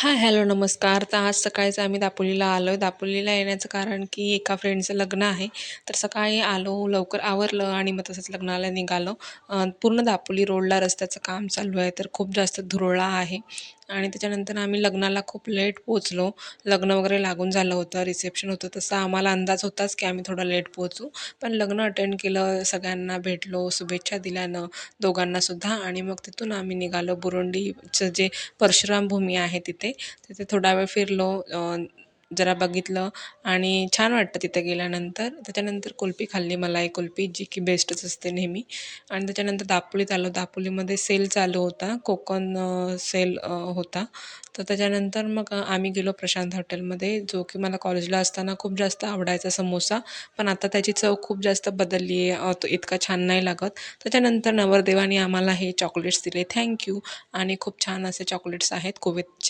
हाय, hello, नमस्कार. तर आज सकाळीच आम्ही दापोलीला आलोय. दापोलीला येण्याचं कारण की एका फ्रेंडचं लग्न आहे. तर सकाळी आलो, लवकर आवरलं आणि मग तसंच लग्नाला निघालो. पूर्ण दापोली रोडला रस्त्याचं काम चालू आहे, तर खूप जास्त धुरोळा आहे आणि त्याच्यानंतर आम्ही लग्नाला खूप लेट पोहोचलो. लग्न वगैरे लागून झालं होतं, रिसेप्शन होतं, तसा आम्हाला अंदाज होताच की आम्ही थोडं लेट पोहोचू. पण लग्न अटेंड केलं, सगळ्यांना भेटलो, शुभेच्छा दिल्यानं दोघांनासुद्धा आणि मग तिथून आम्ही निघालो. बुरुंडीचं जे परशुराम भूमी आहे तिथे. तिथे थोडा वेळ फिरलो, जरा बघितलं आणि छान वाटतं तिथे गेल्यानंतर. त्याच्यानंतर कुल्फी खाल्ली, मलाई कुल्फी, जी की बेस्टच असते नेहमी. आणि त्याच्यानंतर दापोलीत आलो. दापोलीमध्ये सेल चालू होता, कोकण सेल होता. तर त्याच्यानंतर मग आम्ही गेलो प्रशांत हॉटेलमध्ये, जो की मला कॉलेजला असताना खूप जास्त आवडायचा समोसा. पण आता त्याची चव खूप जास्त बदलली आहे, तो इतका छान नाही लागत. त्याच्यानंतर नवरदेवाने आम्हाला हे चॉकलेट्स दिले, थँक आणि खूप छान असे चॉकलेट्स आहेत कुवेतचे.